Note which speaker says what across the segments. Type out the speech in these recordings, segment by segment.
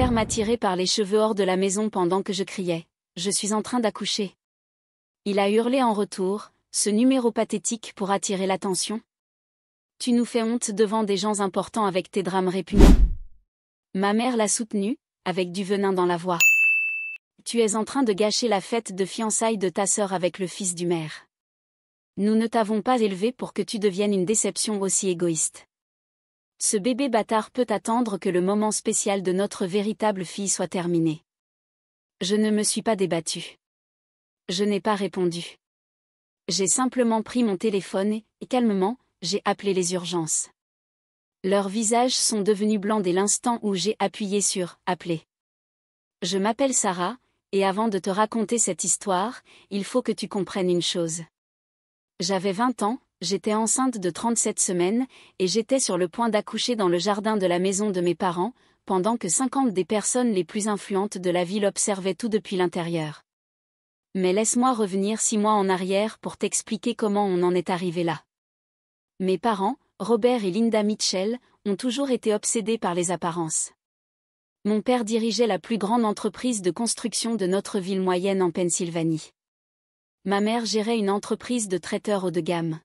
Speaker 1: père m'a tiré par les cheveux hors de la maison pendant que je criais « Je suis en train d'accoucher ». Il a hurlé en retour, ce numéro pathétique pour attirer l'attention. Tu nous fais honte devant des gens importants avec tes drames répugnants. Ma mère l'a soutenu, avec du venin dans la voix. Tu es en train de gâcher la fête de fiançailles de ta sœur avec le fils du maire. Nous ne t'avons pas élevé pour que tu deviennes une déception aussi égoïste. Ce bébé bâtard peut attendre que le moment spécial de notre véritable fille soit terminé. Je ne me suis pas débattue. Je n'ai pas répondu. J'ai simplement pris mon téléphone et, calmement, j'ai appelé les urgences. Leurs visages sont devenus blancs dès l'instant où j'ai appuyé sur « Appeler ». Je m'appelle Sarah, et avant de te raconter cette histoire, il faut que tu comprennes une chose. J'avais 20 ans, j'étais enceinte de 37 semaines, et j'étais sur le point d'accoucher dans le jardin de la maison de mes parents, pendant que 50 des personnes les plus influentes de la ville observaient tout depuis l'intérieur. Mais laisse-moi revenir 6 mois en arrière pour t'expliquer comment on en est arrivé là. Mes parents, Robert et Linda Mitchell, ont toujours été obsédés par les apparences. Mon père dirigeait la plus grande entreprise de construction de notre ville moyenne en Pennsylvanie. Ma mère gérait une entreprise de traiteurs haut de gamme.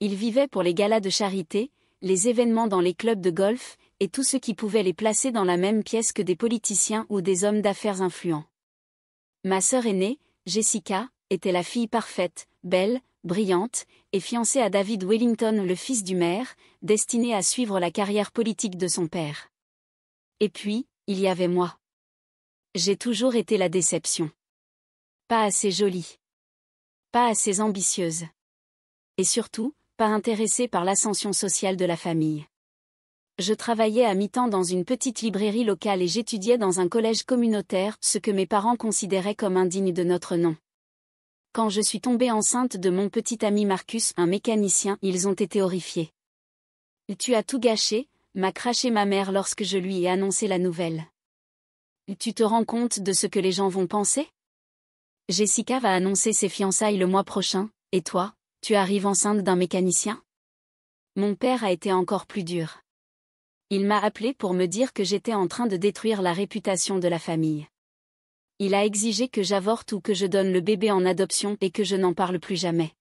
Speaker 1: Ils vivaient pour les galas de charité, les événements dans les clubs de golf, et tout ce qui pouvait les placer dans la même pièce que des politiciens ou des hommes d'affaires influents. Ma sœur aînée, Jessica, était la fille parfaite, belle, brillante, et fiancée à David Wellington, le fils du maire, destiné à suivre la carrière politique de son père. Et puis, il y avait moi. J'ai toujours été la déception. Pas assez jolie. Pas assez ambitieuse. Et surtout, pas intéressée par l'ascension sociale de la famille. Je travaillais à mi-temps dans une petite librairie locale et j'étudiais dans un collège communautaire, ce que mes parents considéraient comme indigne de notre nom. Quand je suis tombée enceinte de mon petit ami Marcus, un mécanicien, ils ont été horrifiés. « Tu as tout gâché », m'a craché ma mère lorsque je lui ai annoncé la nouvelle. « Tu te rends compte de ce que les gens vont penser ? Jessica va annoncer ses fiançailles le mois prochain, et toi, tu arrives enceinte d'un mécanicien ? » Mon père a été encore plus dur. Il m'a appelé pour me dire que j'étais en train de détruire la réputation de la famille. Il a exigé que j'avorte ou que je donne le bébé en adoption et que je n'en parle plus jamais.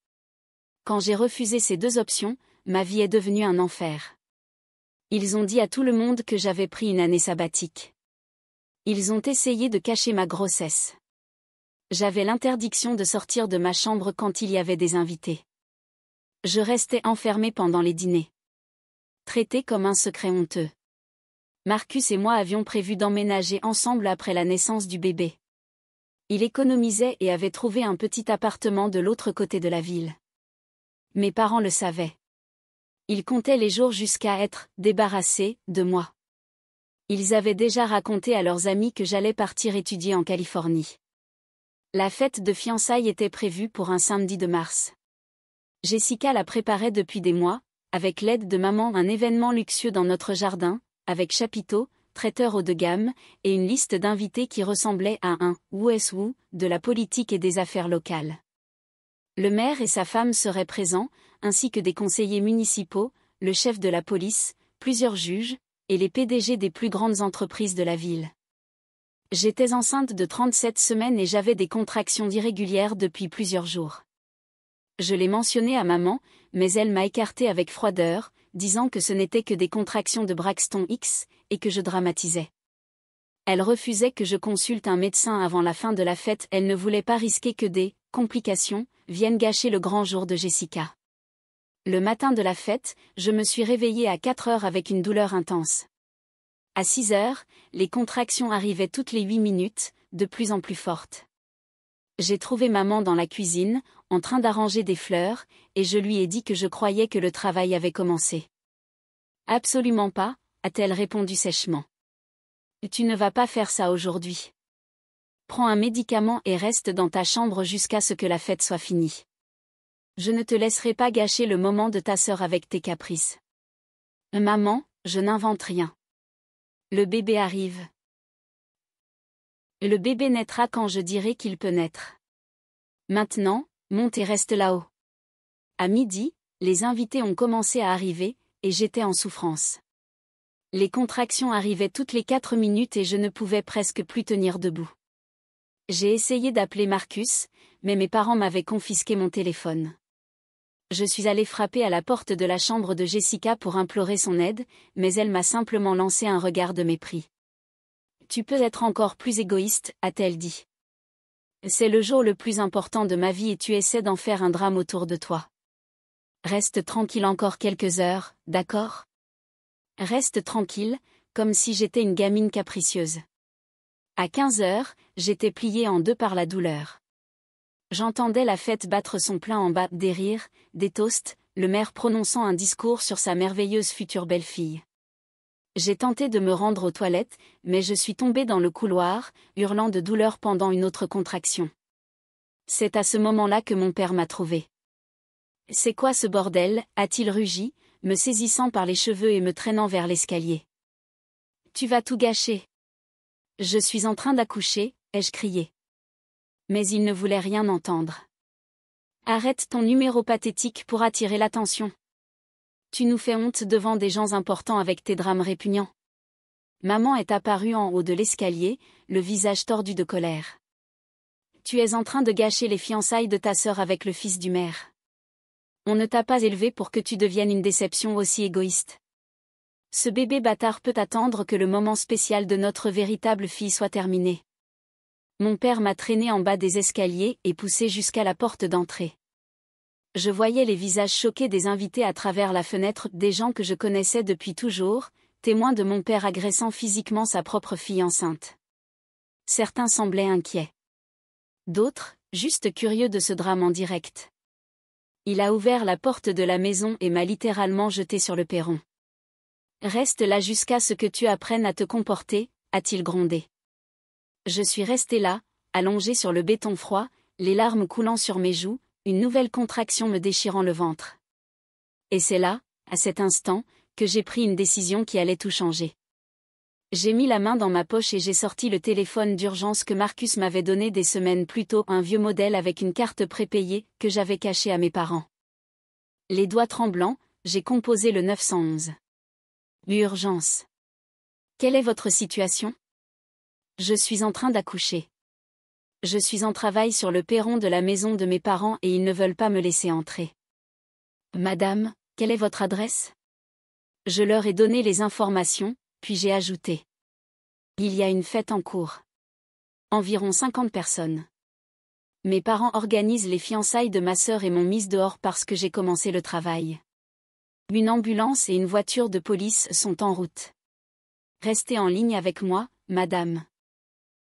Speaker 1: Quand j'ai refusé ces 2 options, ma vie est devenue un enfer. Ils ont dit à tout le monde que j'avais pris une année sabbatique. Ils ont essayé de cacher ma grossesse. J'avais l'interdiction de sortir de ma chambre quand il y avait des invités. Je restais enfermée pendant les dîners. Traité comme un secret honteux. Marcus et moi avions prévu d'emménager ensemble après la naissance du bébé. Il économisait et avait trouvé un petit appartement de l'autre côté de la ville. Mes parents le savaient. Ils comptaient les jours jusqu'à être débarrassés de moi. Ils avaient déjà raconté à leurs amis que j'allais partir étudier en Californie. La fête de fiançailles était prévue pour un samedi de mars. Jessica la préparait depuis des mois, avec l'aide de maman, un événement luxueux dans notre jardin, avec chapiteau, traiteur haut de gamme, et une liste d'invités qui ressemblait à un « Who is Who » de la politique et des affaires locales. Le maire et sa femme seraient présents, ainsi que des conseillers municipaux, le chef de la police, plusieurs juges, et les PDG des plus grandes entreprises de la ville. J'étais enceinte de 37 semaines et j'avais des contractions irrégulières depuis plusieurs jours. Je l'ai mentionné à maman, mais elle m'a écarté avec froideur, disant que ce n'était que des contractions de Braxton X, et que je dramatisais. Elle refusait que je consulte un médecin avant la fin de la fête, elle ne voulait pas risquer que des complications viennent gâcher le grand jour de Jessica. Le matin de la fête, je me suis réveillée à 4 heures avec une douleur intense. À 6 heures, les contractions arrivaient toutes les 8 minutes, de plus en plus fortes. J'ai trouvé maman dans la cuisine, en train d'arranger des fleurs, et je lui ai dit que je croyais que le travail avait commencé. « Absolument pas », a-t-elle répondu sèchement. « Tu ne vas pas faire ça aujourd'hui. Prends un médicament et reste dans ta chambre jusqu'à ce que la fête soit finie. Je ne te laisserai pas gâcher le moment de ta sœur avec tes caprices. » Maman, je n'invente rien. Le bébé arrive. Le bébé naîtra quand je dirai qu'il peut naître. Maintenant, monte et reste là-haut. À midi, les invités ont commencé à arriver, et j'étais en souffrance. Les contractions arrivaient toutes les 4 minutes et je ne pouvais presque plus tenir debout. J'ai essayé d'appeler Marcus, mais mes parents m'avaient confisqué mon téléphone. Je suis allée frapper à la porte de la chambre de Jessica pour implorer son aide, mais elle m'a simplement lancé un regard de mépris. « Tu peux être encore plus égoïste », a-t-elle dit. « C'est le jour le plus important de ma vie et tu essaies d'en faire un drame autour de toi. Reste tranquille encore quelques heures, d'accord ? Reste tranquille, comme si j'étais une gamine capricieuse. » À 15 heures, j'étais pliée en deux par la douleur. J'entendais la fête battre son plein en bas, des rires, des toasts, le maire prononçant un discours sur sa merveilleuse future belle-fille. J'ai tenté de me rendre aux toilettes, mais je suis tombée dans le couloir, hurlant de douleur pendant une autre contraction. C'est à ce moment-là que mon père m'a trouvée. « C'est quoi ce bordel ?» a-t-il rugi, me saisissant par les cheveux et me traînant vers l'escalier. « Tu vas tout gâcher. »« Je suis en train d'accoucher », ai-je crié. Mais il ne voulait rien entendre. « Arrête ton numéro pathétique pour attirer l'attention. Tu nous fais honte devant des gens importants avec tes drames répugnants. » Maman est apparue en haut de l'escalier, le visage tordu de colère. « Tu es en train de gâcher les fiançailles de ta sœur avec le fils du maire. On ne t'a pas élevé pour que tu deviennes une déception aussi égoïste. Ce bébé bâtard peut attendre que le moment spécial de notre véritable fille soit terminé. » Mon père m'a traîné en bas des escaliers et poussé jusqu'à la porte d'entrée. Je voyais les visages choqués des invités à travers la fenêtre, des gens que je connaissais depuis toujours, témoins de mon père agressant physiquement sa propre fille enceinte. Certains semblaient inquiets. D'autres, juste curieux de ce drame en direct. Il a ouvert la porte de la maison et m'a littéralement jeté sur le perron. « Reste là jusqu'à ce que tu apprennes à te comporter », a-t-il grondé. Je suis restée là, allongée sur le béton froid, les larmes coulant sur mes joues, une nouvelle contraction me déchirant le ventre. Et c'est là, à cet instant, que j'ai pris une décision qui allait tout changer. J'ai mis la main dans ma poche et j'ai sorti le téléphone d'urgence que Marcus m'avait donné des semaines plus tôt, un vieux modèle avec une carte prépayée que j'avais cachée à mes parents. Les doigts tremblants, j'ai composé le 911. Urgence. Quelle est votre situation ? Je suis en train d'accoucher. Je suis en travail sur le perron de la maison de mes parents et ils ne veulent pas me laisser entrer. Madame, quelle est votre adresse ? Je leur ai donné les informations, puis j'ai ajouté. Il y a une fête en cours. Environ 50 personnes. Mes parents organisent les fiançailles de ma sœur et m'ont mise dehors parce que j'ai commencé le travail. Une ambulance et une voiture de police sont en route. Restez en ligne avec moi, madame.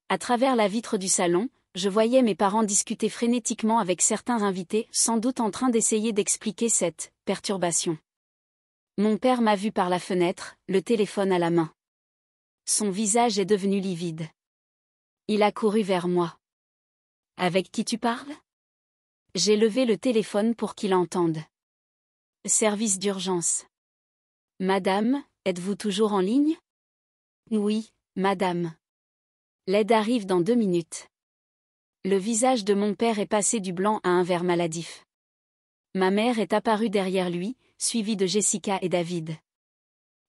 Speaker 1: À travers la vitre du salon, je voyais mes parents discuter frénétiquement avec certains invités, sans doute en train d'essayer d'expliquer cette perturbation. Mon père m'a vu par la fenêtre, le téléphone à la main. Son visage est devenu livide. Il a couru vers moi. « Avec qui tu parles ?» J'ai levé le téléphone pour qu'il entende. « Service d'urgence. »« Madame, êtes-vous toujours en ligne ?»« Oui, madame. » L'aide arrive dans 2 minutes. Le visage de mon père est passé du blanc à un vert maladif. Ma mère est apparue derrière lui, suivie de Jessica et David.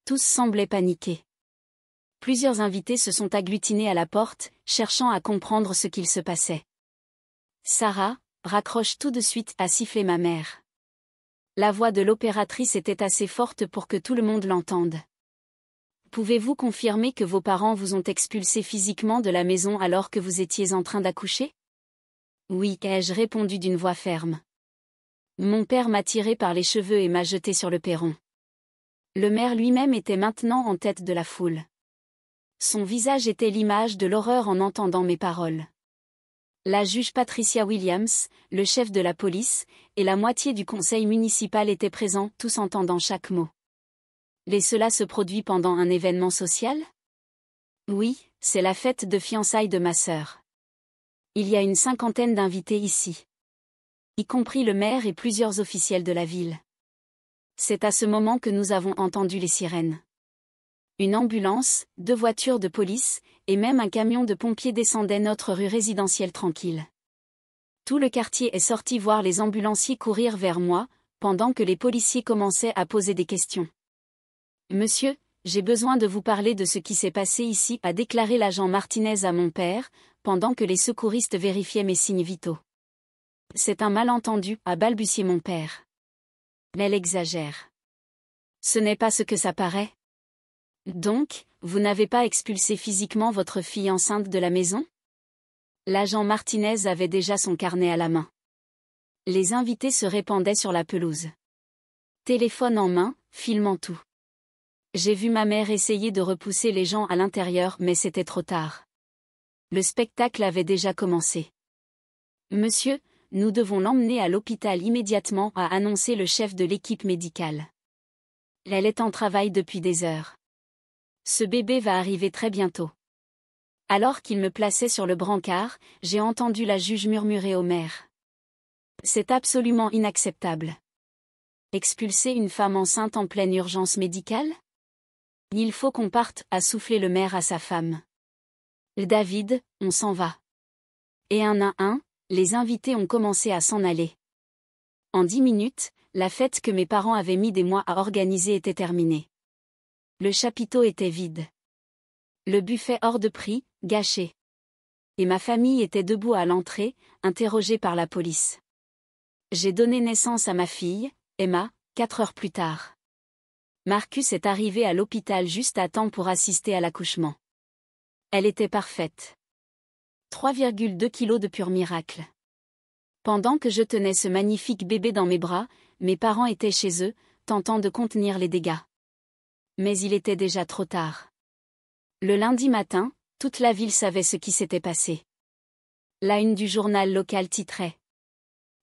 Speaker 1: Tous semblaient paniqués. Plusieurs invités se sont agglutinés à la porte, cherchant à comprendre ce qu'il se passait. Sarah, raccroche tout de suite, a sifflé ma mère. La voix de l'opératrice était assez forte pour que tout le monde l'entende. Pouvez-vous confirmer que vos parents vous ont expulsé physiquement de la maison alors que vous étiez en train d'accoucher ? Oui, ai-je répondu d'une voix ferme. Mon père m'a tiré par les cheveux et m'a jeté sur le perron. Le maire lui-même était maintenant en tête de la foule. Son visage était l'image de l'horreur en entendant mes paroles. La juge Patricia Williams, le chef de la police, et la moitié du conseil municipal étaient présents, tous entendant chaque mot. Et cela se produit pendant un événement social ? Oui, c'est la fête de fiançailles de ma sœur. Il y a une 50aine d'invités ici. Y compris le maire et plusieurs officiels de la ville. C'est à ce moment que nous avons entendu les sirènes. Une ambulance, 2 voitures de police, et même un camion de pompiers descendaient notre rue résidentielle tranquille. Tout le quartier est sorti voir les ambulanciers courir vers moi, pendant que les policiers commençaient à poser des questions. « Monsieur, j'ai besoin de vous parler de ce qui s'est passé ici, a déclaré l'agent Martinez à mon père, pendant que les secouristes vérifiaient mes signes vitaux. C'est un malentendu, a balbutié mon père. Elle exagère. Ce n'est pas ce que ça paraît. Donc, vous n'avez pas expulsé physiquement votre fille enceinte de la maison? L'agent Martinez avait déjà son carnet à la main. Les invités se répandaient sur la pelouse. Téléphone en main, filmant tout. J'ai vu ma mère essayer de repousser les gens à l'intérieur, mais c'était trop tard. Le spectacle avait déjà commencé. Monsieur, nous devons l'emmener à l'hôpital immédiatement, a annoncé le chef de l'équipe médicale. Elle est en travail depuis des heures. Ce bébé va arriver très bientôt. Alors qu'il me plaçait sur le brancard, j'ai entendu la juge murmurer au maire. C'est absolument inacceptable. Expulser une femme enceinte en pleine urgence médicale? Il faut qu'on parte, a soufflé le maire à sa femme. David, on s'en va. Et un à un, les invités ont commencé à s'en aller. En 10 minutes, la fête que mes parents avaient mis des mois à organiser était terminée. Le chapiteau était vide. Le buffet hors de prix, gâché. Et ma famille était debout à l'entrée, interrogée par la police. J'ai donné naissance à ma fille, Emma, 4 heures plus tard. Marcus est arrivé à l'hôpital juste à temps pour assister à l'accouchement. Elle était parfaite. 3,2 kilos de pur miracle. Pendant que je tenais ce magnifique bébé dans mes bras, mes parents étaient chez eux, tentant de contenir les dégâts. Mais il était déjà trop tard. Le lundi matin, toute la ville savait ce qui s'était passé. La une du journal local titrait.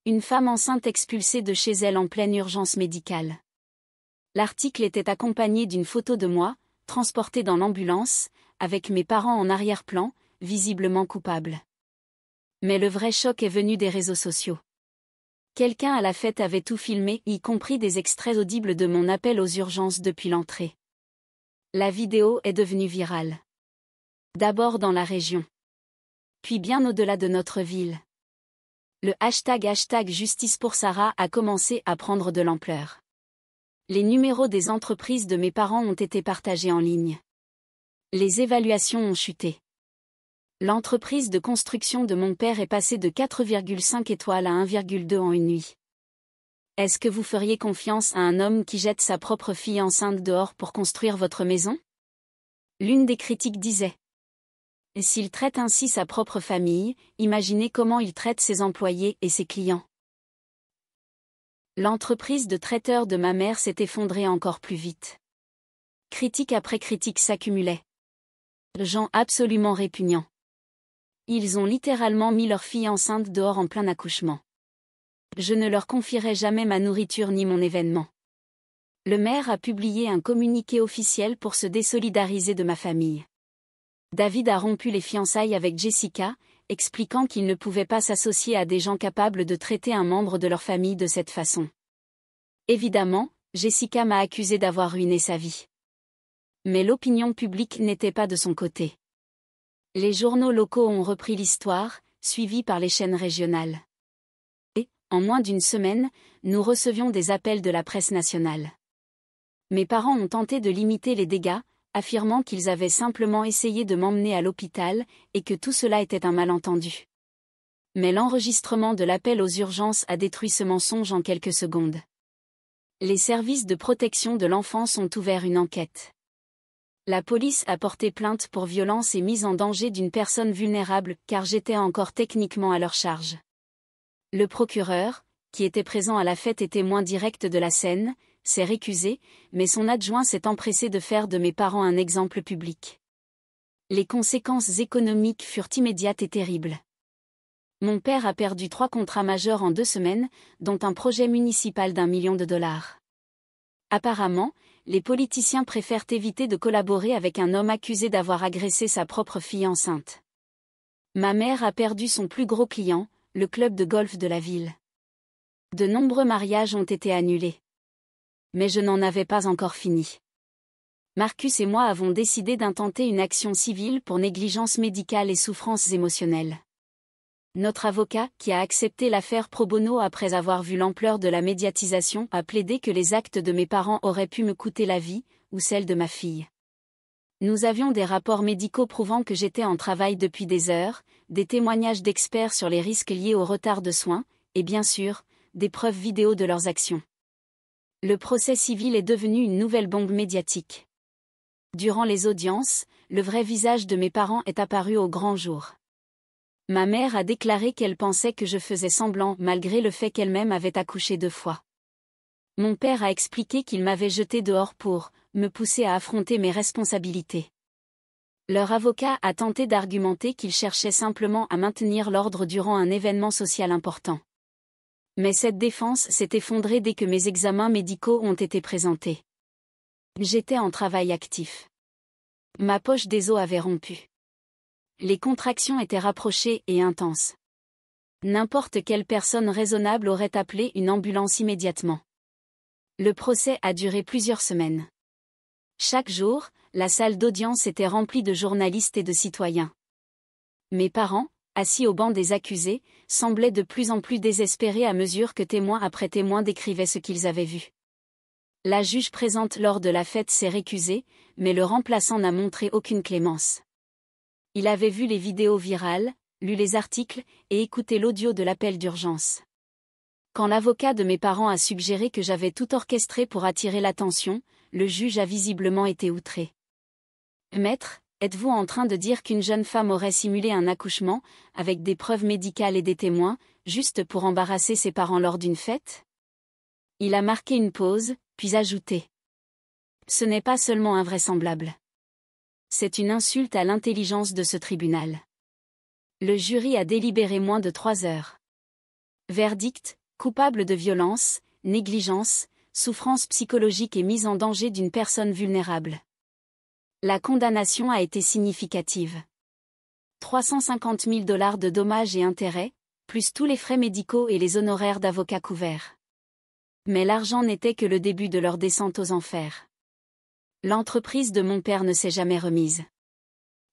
Speaker 1: Une femme enceinte expulsée de chez elle en pleine urgence médicale. L'article était accompagné d'une photo de moi, transportée dans l'ambulance, avec mes parents en arrière-plan, visiblement coupables. Mais le vrai choc est venu des réseaux sociaux. Quelqu'un à la fête avait tout filmé, y compris des extraits audibles de mon appel aux urgences depuis l'entrée. La vidéo est devenue virale. D'abord dans la région. Puis bien au-delà de notre ville. Le hashtag Justice pour Sarah a commencé à prendre de l'ampleur. Les numéros des entreprises de mes parents ont été partagés en ligne. Les évaluations ont chuté. L'entreprise de construction de mon père est passée de 4,5 étoiles à 1,2 en une nuit. Est-ce que vous feriez confiance à un homme qui jette sa propre fille enceinte dehors pour construire votre maison? L'une des critiques disait. S'il traite ainsi sa propre famille, imaginez comment il traite ses employés et ses clients. L'entreprise de traiteur de ma mère s'est effondrée encore plus vite. Critique après critique s'accumulait. Gens absolument répugnants. Ils ont littéralement mis leur fille enceinte dehors en plein accouchement. Je ne leur confierai jamais ma nourriture ni mon événement. Le maire a publié un communiqué officiel pour se désolidariser de ma famille. David a rompu les fiançailles avec Jessica, expliquant qu'il ne pouvait pas s'associer à des gens capables de traiter un membre de leur famille de cette façon. Évidemment, Jessica m'a accusé d'avoir ruiné sa vie. Mais l'opinion publique n'était pas de son côté. Les journaux locaux ont repris l'histoire, suivis par les chaînes régionales. Et, en moins d'une semaine, nous recevions des appels de la presse nationale. Mes parents ont tenté de limiter les dégâts, affirmant qu'ils avaient simplement essayé de m'emmener à l'hôpital, et que tout cela était un malentendu. Mais l'enregistrement de l'appel aux urgences a détruit ce mensonge en quelques secondes. Les services de protection de l'enfance ont ouvert une enquête. La police a porté plainte pour violence et mise en danger d'une personne vulnérable, car j'étais encore techniquement à leur charge. Le procureur, qui était présent à la fête et témoin direct de la scène, s'est récusé, mais son adjoint s'est empressé de faire de mes parents un exemple public. Les conséquences économiques furent immédiates et terribles. Mon père a perdu 3 contrats majeurs en 2 semaines, dont un projet municipal d'1 million de dollars. Apparemment, les politiciens préfèrent éviter de collaborer avec un homme accusé d'avoir agressé sa propre fille enceinte. Ma mère a perdu son plus gros client, le club de golf de la ville. De nombreux mariages ont été annulés. Mais je n'en avais pas encore fini. Marcus et moi avons décidé d'intenter une action civile pour négligence médicale et souffrances émotionnelles. Notre avocat, qui a accepté l'affaire pro bono après avoir vu l'ampleur de la médiatisation, a plaidé que les actes de mes parents auraient pu me coûter la vie, ou celle de ma fille. Nous avions des rapports médicaux prouvant que j'étais en travail depuis des heures, des témoignages d'experts sur les risques liés au retard de soins, et bien sûr, des preuves vidéo de leurs actions. Le procès civil est devenu une nouvelle bombe médiatique. Durant les audiences, le vrai visage de mes parents est apparu au grand jour. Ma mère a déclaré qu'elle pensait que je faisais semblant malgré le fait qu'elle-même avait accouché 2 fois. Mon père a expliqué qu'il m'avait jeté dehors pour me pousser à affronter mes responsabilités. Leur avocat a tenté d'argumenter qu'il cherchait simplement à maintenir l'ordre durant un événement social important. Mais cette défense s'est effondrée dès que mes examens médicaux ont été présentés. J'étais en travail actif. Ma poche des os avait rompu. Les contractions étaient rapprochées et intenses. N'importe quelle personne raisonnable aurait appelé une ambulance immédiatement. Le procès a duré plusieurs semaines. Chaque jour, la salle d'audience était remplie de journalistes et de citoyens. Mes parents, assis au banc des accusés, semblaient de plus en plus désespérés à mesure que témoin après témoin décrivaient ce qu'ils avaient vu. La juge présente lors de la fête s'est récusée, mais le remplaçant n'a montré aucune clémence. Il avait vu les vidéos virales, lu les articles et écouté l'audio de l'appel d'urgence. Quand l'avocat de mes parents a suggéré que j'avais tout orchestré pour attirer l'attention, le juge a visiblement été outré. « Maître, êtes-vous en train de dire qu'une jeune femme aurait simulé un accouchement, avec des preuves médicales et des témoins, juste pour embarrasser ses parents lors d'une fête ?» Il a marqué une pause, puis ajouté. « Ce n'est pas seulement invraisemblable. C'est une insulte à l'intelligence de ce tribunal. » Le jury a délibéré moins de 3 heures. Verdict, coupable de violence, négligence, souffrance psychologique et mise en danger d'une personne vulnérable. La condamnation a été significative. 350 000 $ de dommages et intérêts, plus tous les frais médicaux et les honoraires d'avocats couverts. Mais l'argent n'était que le début de leur descente aux enfers. L'entreprise de mon père ne s'est jamais remise.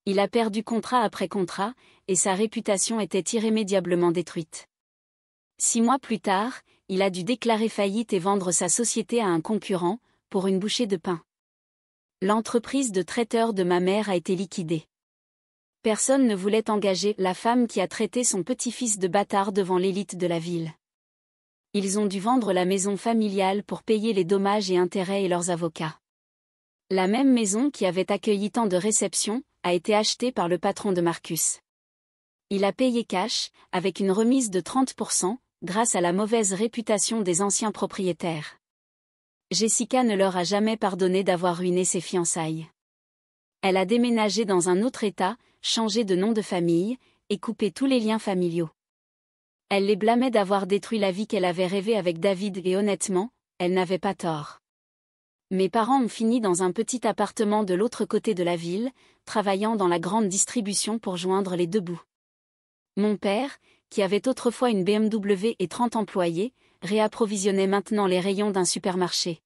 Speaker 1: Il a perdu contrat après contrat, et sa réputation était irrémédiablement détruite. 6 mois plus tard, il a dû déclarer faillite et vendre sa société à un concurrent, pour une bouchée de pain. L'entreprise de traiteur de ma mère a été liquidée. Personne ne voulait engager la femme qui a traité son petit-fils de bâtard devant l'élite de la ville. Ils ont dû vendre la maison familiale pour payer les dommages et intérêts et leurs avocats. La même maison qui avait accueilli tant de réceptions, a été achetée par le patron de Marcus. Il a payé cash, avec une remise de 30%, grâce à la mauvaise réputation des anciens propriétaires. Jessica ne leur a jamais pardonné d'avoir ruiné ses fiançailles. Elle a déménagé dans un autre état, changé de nom de famille, et coupé tous les liens familiaux. Elle les blâmait d'avoir détruit la vie qu'elle avait rêvée avec David et honnêtement, elle n'avait pas tort. Mes parents ont fini dans un petit appartement de l'autre côté de la ville, travaillant dans la grande distribution pour joindre les 2 bouts. Mon père, qui avait autrefois une BMW et 30 employés, réapprovisionnait maintenant les rayons d'un supermarché.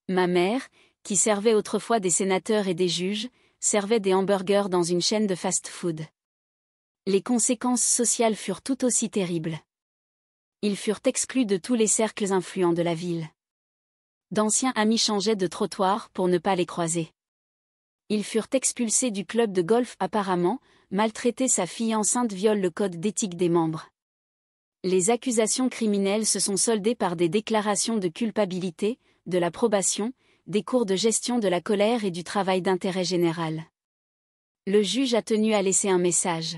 Speaker 1: Ma mère, qui servait autrefois des sénateurs et des juges, servait des hamburgers dans une chaîne de fast-food. Les conséquences sociales furent tout aussi terribles. Ils furent exclus de tous les cercles influents de la ville. D'anciens amis changeaient de trottoir pour ne pas les croiser. Ils furent expulsés du club de golf apparemment, maltraiter sa fille enceinte viole le code d'éthique des membres. Les accusations criminelles se sont soldées par des déclarations de culpabilité, de la probation, des cours de gestion de la colère et du travail d'intérêt général. Le juge a tenu à laisser un message.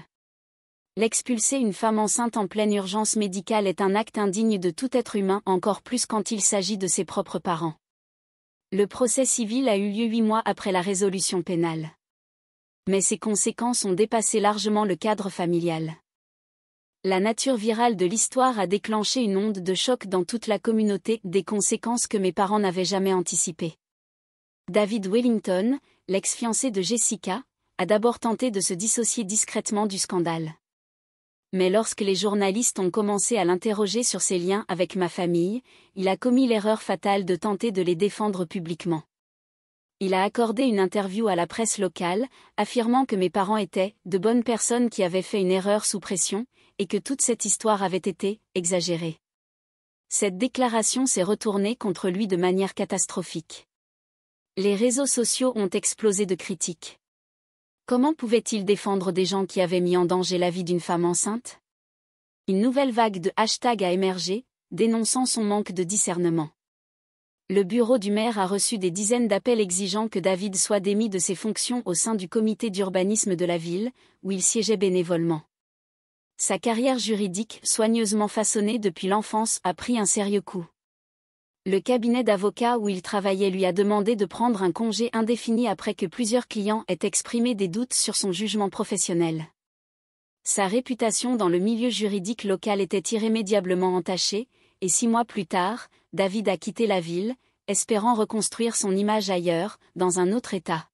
Speaker 1: L'expulser une femme enceinte en pleine urgence médicale est un acte indigne de tout être humain, encore plus quand il s'agit de ses propres parents. Le procès civil a eu lieu 8 mois après la résolution pénale. Mais ses conséquences ont dépassé largement le cadre familial. La nature virale de l'histoire a déclenché une onde de choc dans toute la communauté, des conséquences que mes parents n'avaient jamais anticipées. David Wellington, l'ex-fiancé de Jessica, a d'abord tenté de se dissocier discrètement du scandale. Mais lorsque les journalistes ont commencé à l'interroger sur ses liens avec ma famille, il a commis l'erreur fatale de tenter de les défendre publiquement. Il a accordé une interview à la presse locale, affirmant que mes parents étaient de bonnes personnes qui avaient fait une erreur sous pression, et que toute cette histoire avait été exagérée. Cette déclaration s'est retournée contre lui de manière catastrophique. Les réseaux sociaux ont explosé de critiques. Comment pouvait-il défendre des gens qui avaient mis en danger la vie d'une femme enceinte? Une nouvelle vague de hashtags a émergé, dénonçant son manque de discernement. Le bureau du maire a reçu des dizaines d'appels exigeant que David soit démis de ses fonctions au sein du comité d'urbanisme de la ville, où il siégeait bénévolement. Sa carrière juridique, soigneusement façonnée depuis l'enfance, a pris un sérieux coup. Le cabinet d'avocats où il travaillait lui a demandé de prendre un congé indéfini après que plusieurs clients aient exprimé des doutes sur son jugement professionnel. Sa réputation dans le milieu juridique local était irrémédiablement entachée, et 6 mois plus tard, David a quitté la ville, espérant reconstruire son image ailleurs, dans un autre état.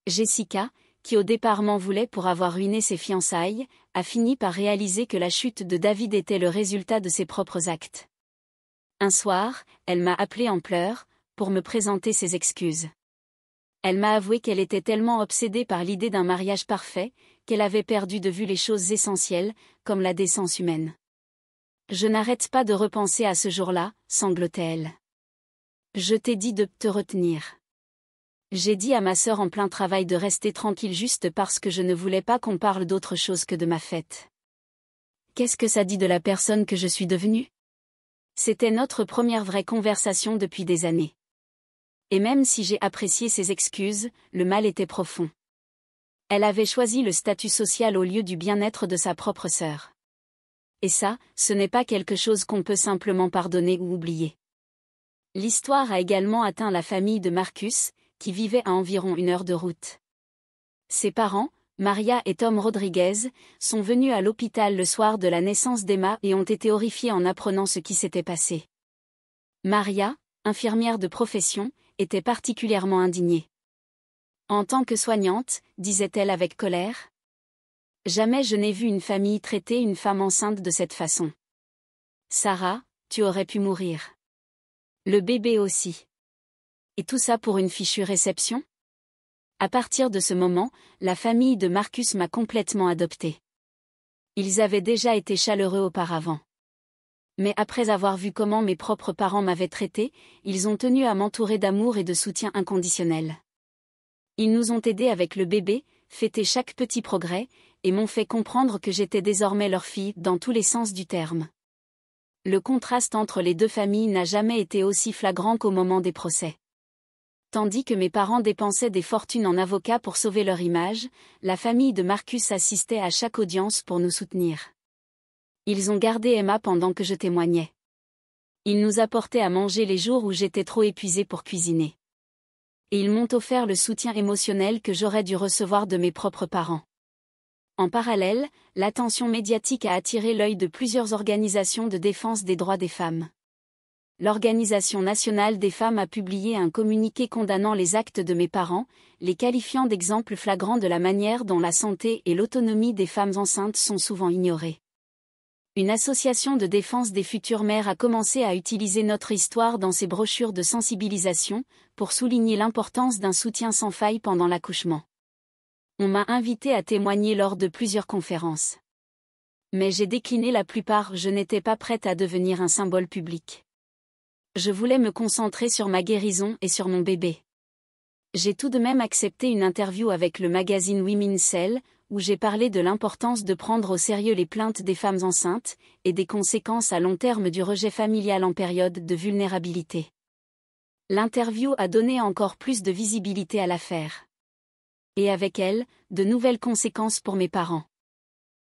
Speaker 1: Jessica, qui au départ m'en voulait pour avoir ruiné ses fiançailles, a fini par réaliser que la chute de David était le résultat de ses propres actes. Un soir, elle m'a appelée en pleurs, pour me présenter ses excuses. Elle m'a avoué qu'elle était tellement obsédée par l'idée d'un mariage parfait, qu'elle avait perdu de vue les choses essentielles, comme la décence humaine. Je n'arrête pas de repenser à ce jour-là, sanglotait-elle. Je t'ai dit de te retenir. J'ai dit à ma sœur en plein travail de rester tranquille juste parce que je ne voulais pas qu'on parle d'autre chose que de ma fête. Qu'est-ce que ça dit de la personne que je suis devenue? C'était notre première vraie conversation depuis des années. Et même si j'ai apprécié ses excuses, le mal était profond. Elle avait choisi le statut social au lieu du bien-être de sa propre sœur. Et ça, ce n'est pas quelque chose qu'on peut simplement pardonner ou oublier. L'histoire a également atteint la famille de Marcus, qui vivait à environ 1 heure de route. Ses parents, Maria et Tom Rodriguez, sont venus à l'hôpital le soir de la naissance d'Emma et ont été horrifiés en apprenant ce qui s'était passé. Maria, infirmière de profession, était particulièrement indignée. En tant que soignante, disait-elle avec colère, jamais je n'ai vu une famille traiter une femme enceinte de cette façon. Sarah, tu aurais pu mourir. Le bébé aussi. Et tout ça pour une fichue réception? À partir de ce moment, la famille de Marcus m'a complètement adoptée. Ils avaient déjà été chaleureux auparavant. Mais après avoir vu comment mes propres parents m'avaient traité, ils ont tenu à m'entourer d'amour et de soutien inconditionnel. Ils nous ont aidés avec le bébé, fêté chaque petit progrès, et m'ont fait comprendre que j'étais désormais leur fille dans tous les sens du terme. Le contraste entre les deux familles n'a jamais été aussi flagrant qu'au moment des procès. Tandis que mes parents dépensaient des fortunes en avocats pour sauver leur image, la famille de Marcus assistait à chaque audience pour nous soutenir. Ils ont gardé Emma pendant que je témoignais. Ils nous apportaient à manger les jours où j'étais trop épuisée pour cuisiner. Et ils m'ont offert le soutien émotionnel que j'aurais dû recevoir de mes propres parents. En parallèle, l'attention médiatique a attiré l'œil de plusieurs organisations de défense des droits des femmes. L'Organisation nationale des femmes a publié un communiqué condamnant les actes de mes parents, les qualifiant d'exemples flagrants de la manière dont la santé et l'autonomie des femmes enceintes sont souvent ignorées. Une association de défense des futures mères a commencé à utiliser notre histoire dans ses brochures de sensibilisation, pour souligner l'importance d'un soutien sans faille pendant l'accouchement. On m'a invité à témoigner lors de plusieurs conférences. Mais j'ai décliné la plupart, je n'étais pas prête à devenir un symbole public. Je voulais me concentrer sur ma guérison et sur mon bébé. J'ai tout de même accepté une interview avec le magazine Women's Cell, où j'ai parlé de l'importance de prendre au sérieux les plaintes des femmes enceintes, et des conséquences à long terme du rejet familial en période de vulnérabilité. L'interview a donné encore plus de visibilité à l'affaire. Et avec elle, de nouvelles conséquences pour mes parents.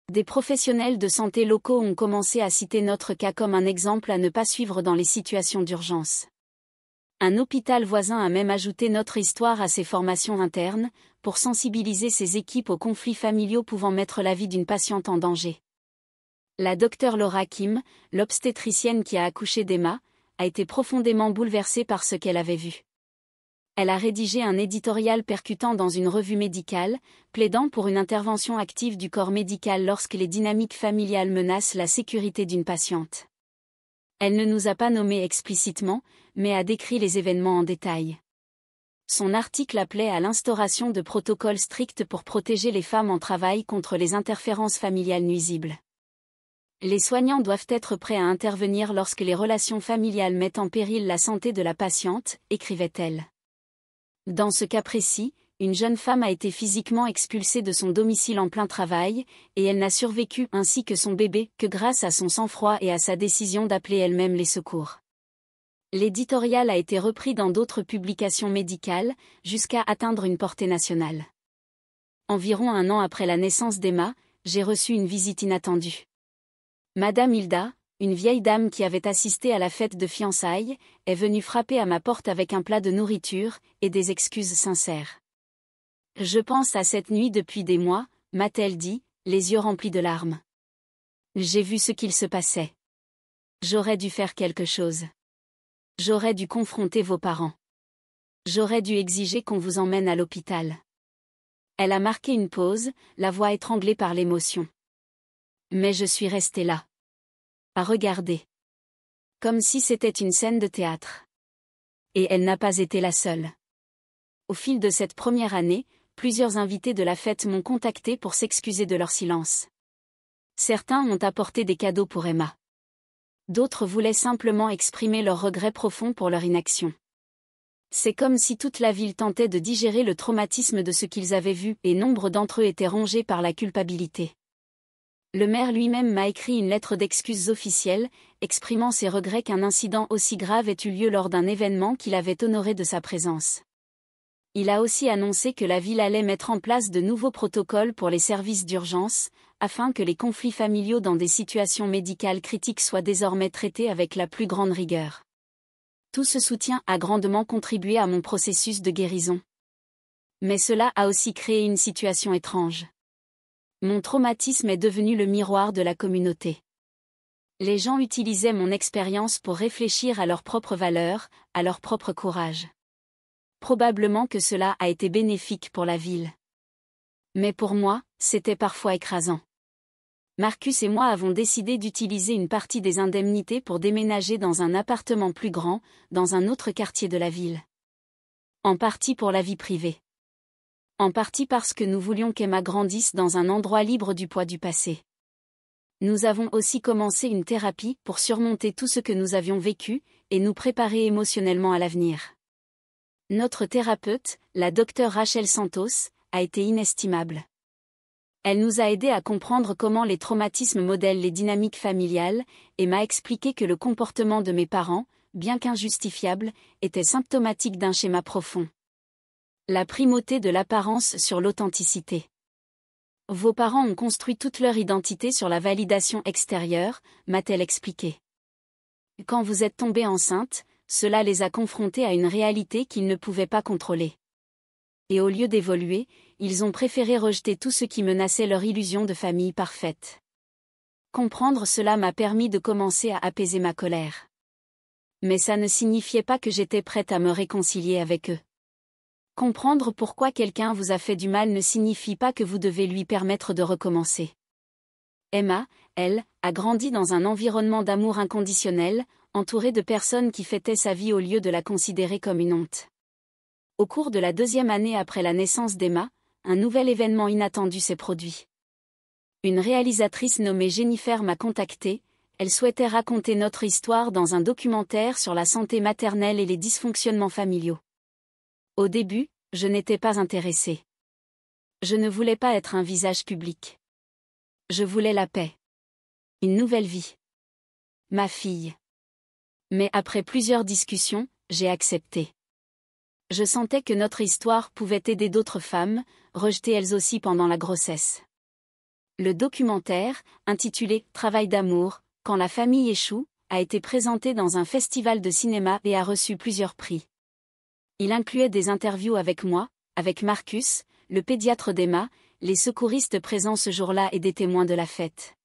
Speaker 1: Des professionnels de santé locaux ont commencé à citer notre cas comme un exemple à ne pas suivre dans les situations d'urgence. Un hôpital voisin a même ajouté notre histoire à ses formations internes, pour sensibiliser ses équipes aux conflits familiaux pouvant mettre la vie d'une patiente en danger. La docteure Laura Kim, l'obstétricienne qui a accouché d'Emma, a été profondément bouleversée par ce qu'elle avait vu. Elle a rédigé un éditorial percutant dans une revue médicale, plaidant pour une intervention active du corps médical lorsque les dynamiques familiales menacent la sécurité d'une patiente. Elle ne nous a pas nommés explicitement, mais a décrit les événements en détail. Son article appelait à l'instauration de protocoles stricts pour protéger les femmes en travail contre les interférences familiales nuisibles. Les soignants doivent être prêts à intervenir lorsque les relations familiales mettent en péril la santé de la patiente, écrivait-elle. Dans ce cas précis, une jeune femme a été physiquement expulsée de son domicile en plein travail, et elle n'a survécu ainsi que son bébé que grâce à son sang-froid et à sa décision d'appeler elle-même les secours. L'éditorial a été repris dans d'autres publications médicales, jusqu'à atteindre une portée nationale. Environ 1 an après la naissance d'Emma, j'ai reçu une visite inattendue. Madame Hilda, une vieille dame qui avait assisté à la fête de fiançailles, est venue frapper à ma porte avec un plat de nourriture, et des excuses sincères. Je pense à cette nuit depuis des mois, m'a-t-elle dit, les yeux remplis de larmes. J'ai vu ce qu'il se passait. J'aurais dû faire quelque chose. J'aurais dû confronter vos parents. J'aurais dû exiger qu'on vous emmène à l'hôpital. Elle a marqué une pause, la voix étranglée par l'émotion. Mais je suis restée là. À regarder. Comme si c'était une scène de théâtre. Et elle n'a pas été la seule. Au fil de cette première année, plusieurs invités de la fête m'ont contacté pour s'excuser de leur silence. Certains ont apporté des cadeaux pour Emma. D'autres voulaient simplement exprimer leurs regrets profonds pour leur inaction. C'est comme si toute la ville tentait de digérer le traumatisme de ce qu'ils avaient vu, et nombre d'entre eux étaient rongés par la culpabilité. Le maire lui-même m'a écrit une lettre d'excuses officielle, exprimant ses regrets qu'un incident aussi grave ait eu lieu lors d'un événement qu'il avait honoré de sa présence. Il a aussi annoncé que la ville allait mettre en place de nouveaux protocoles pour les services d'urgence, afin que les conflits familiaux dans des situations médicales critiques soient désormais traités avec la plus grande rigueur. Tout ce soutien a grandement contribué à mon processus de guérison. Mais cela a aussi créé une situation étrange. Mon traumatisme est devenu le miroir de la communauté. Les gens utilisaient mon expérience pour réfléchir à leurs propres valeurs, à leur propre courage. Probablement que cela a été bénéfique pour la ville. Mais pour moi, c'était parfois écrasant. Marcus et moi avons décidé d'utiliser une partie des indemnités pour déménager dans un appartement plus grand, dans un autre quartier de la ville. En partie pour la vie privée. En partie parce que nous voulions qu'Emma grandisse dans un endroit libre du poids du passé. Nous avons aussi commencé une thérapie pour surmonter tout ce que nous avions vécu, et nous préparer émotionnellement à l'avenir. Notre thérapeute, la docteure Rachel Santos, a été inestimable. Elle nous a aidés à comprendre comment les traumatismes modèlent les dynamiques familiales, et m'a expliqué que le comportement de mes parents, bien qu'injustifiable, était symptomatique d'un schéma profond. La primauté de l'apparence sur l'authenticité. Vos parents ont construit toute leur identité sur la validation extérieure, m'a-t-elle expliqué. Quand vous êtes tombée enceinte, cela les a confrontés à une réalité qu'ils ne pouvaient pas contrôler. Et au lieu d'évoluer, ils ont préféré rejeter tout ce qui menaçait leur illusion de famille parfaite. Comprendre cela m'a permis de commencer à apaiser ma colère. Mais ça ne signifiait pas que j'étais prête à me réconcilier avec eux. Comprendre pourquoi quelqu'un vous a fait du mal ne signifie pas que vous devez lui permettre de recommencer. Emma, elle, a grandi dans un environnement d'amour inconditionnel, entourée de personnes qui fêtaient sa vie au lieu de la considérer comme une honte. Au cours de la 2e année après la naissance d'Emma, un nouvel événement inattendu s'est produit. Une réalisatrice nommée Jennifer m'a contactée, elle souhaitait raconter notre histoire dans un documentaire sur la santé maternelle et les dysfonctionnements familiaux. Au début, je n'étais pas intéressée. Je ne voulais pas être un visage public. Je voulais la paix. Une nouvelle vie. Ma fille. Mais après plusieurs discussions, j'ai accepté. Je sentais que notre histoire pouvait aider d'autres femmes, rejetées elles aussi pendant la grossesse. Le documentaire, intitulé « Travail d'amour, quand la famille échoue », a été présenté dans un festival de cinéma et a reçu plusieurs prix. Il incluait des interviews avec moi, avec Marcus, le pédiatre d'Emma, les secouristes présents ce jour-là et des témoins de la fête.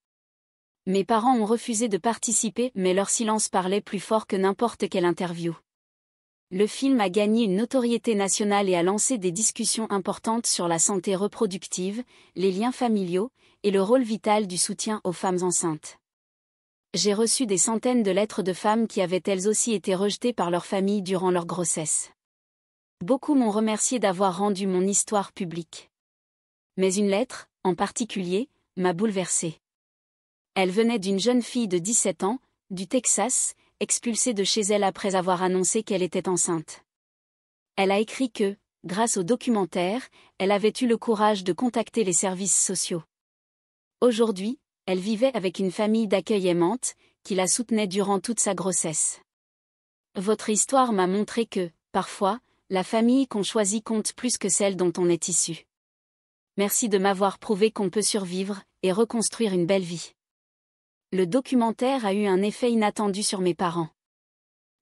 Speaker 1: Mes parents ont refusé de participer, mais leur silence parlait plus fort que n'importe quelle interview. Le film a gagné une notoriété nationale et a lancé des discussions importantes sur la santé reproductive, les liens familiaux, et le rôle vital du soutien aux femmes enceintes. J'ai reçu des centaines de lettres de femmes qui avaient elles aussi été rejetées par leur famille durant leur grossesse. Beaucoup m'ont remercié d'avoir rendu mon histoire publique. Mais une lettre, en particulier, m'a bouleversée. Elle venait d'une jeune fille de 17 ans, du Texas, expulsée de chez elle après avoir annoncé qu'elle était enceinte. Elle a écrit que grâce au documentaire, elle avait eu le courage de contacter les services sociaux. Aujourd'hui, elle vivait avec une famille d'accueil aimante, qui la soutenait durant toute sa grossesse. Votre histoire m'a montré que, parfois, la famille qu'on choisit compte plus que celle dont on est issu. Merci de m'avoir prouvé qu'on peut survivre et reconstruire une belle vie. Le documentaire a eu un effet inattendu sur mes parents.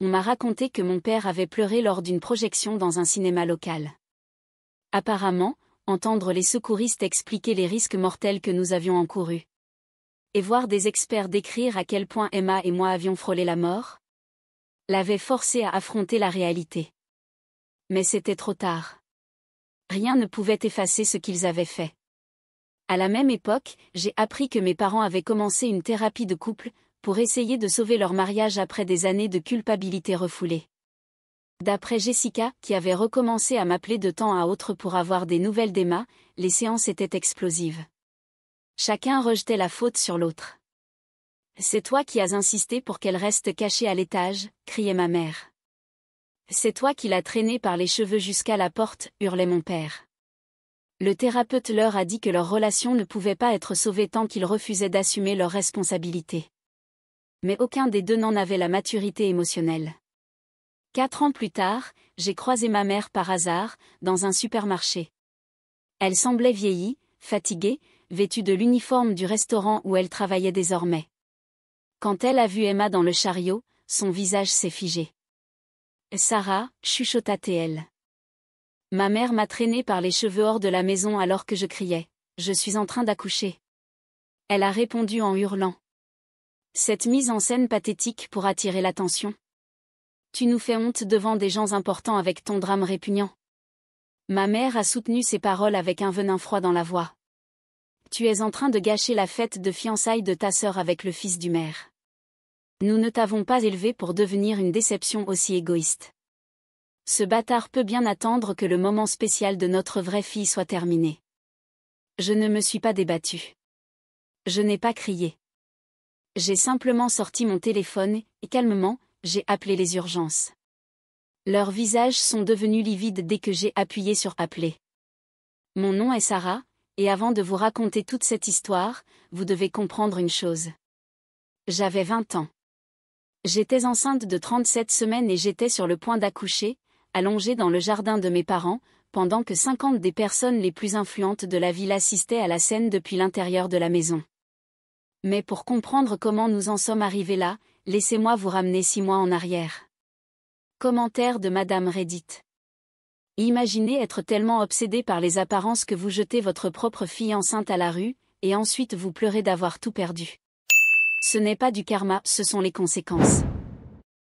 Speaker 1: On m'a raconté que mon père avait pleuré lors d'une projection dans un cinéma local. Apparemment, entendre les secouristes expliquer les risques mortels que nous avions encourus. Et voir des experts décrire à quel point Emma et moi avions frôlé la mort, l'avait forcé à affronter la réalité. Mais c'était trop tard. Rien ne pouvait effacer ce qu'ils avaient fait. À la même époque, j'ai appris que mes parents avaient commencé une thérapie de couple, pour essayer de sauver leur mariage après des années de culpabilité refoulée. D'après Jessica, qui avait recommencé à m'appeler de temps à autre pour avoir des nouvelles d'Emma, les séances étaient explosives. Chacun rejetait la faute sur l'autre. « C'est toi qui as insisté pour qu'elle reste cachée à l'étage », criait ma mère. « C'est toi qui l'as traînée par les cheveux jusqu'à la porte », hurlait mon père. Le thérapeute leur a dit que leur relation ne pouvait pas être sauvée tant qu'ils refusaient d'assumer leurs responsabilités. Mais aucun des deux n'en avait la maturité émotionnelle. 4 ans plus tard, j'ai croisé ma mère par hasard, dans un supermarché. Elle semblait vieillie, fatiguée, vêtue de l'uniforme du restaurant où elle travaillait désormais. Quand elle a vu Emma dans le chariot, son visage s'est figé. « Sarah », chuchota-t-elle. Ma mère m'a traînée par les cheveux hors de la maison alors que je criais « Je suis en train d'accoucher ». Elle a répondu en hurlant. Cette mise en scène pathétique pour attirer l'attention. Tu nous fais honte devant des gens importants avec ton drame répugnant. Ma mère a soutenu ces paroles avec un venin froid dans la voix. Tu es en train de gâcher la fête de fiançailles de ta sœur avec le fils du maire. Nous ne t'avons pas élevé pour devenir une déception aussi égoïste. Ce bâtard peut bien attendre que le moment spécial de notre vraie fille soit terminé. Je ne me suis pas débattue. Je n'ai pas crié. J'ai simplement sorti mon téléphone, et calmement, j'ai appelé les urgences. Leurs visages sont devenus livides dès que j'ai appuyé sur « Appeler ». Mon nom est Sarah, et avant de vous raconter toute cette histoire, vous devez comprendre une chose. J'avais 20 ans. J'étais enceinte de 37 semaines et j'étais sur le point d'accoucher, allongée dans le jardin de mes parents, pendant que 50 des personnes les plus influentes de la ville assistaient à la scène depuis l'intérieur de la maison. Mais pour comprendre comment nous en sommes arrivés là, laissez-moi vous ramener 6 mois en arrière. Commentaire de Madame Reddit. Imaginez être tellement obsédé par les apparences que vous jetez votre propre fille enceinte à la rue, et ensuite vous pleurez d'avoir tout perdu. Ce n'est pas du karma, ce sont les conséquences.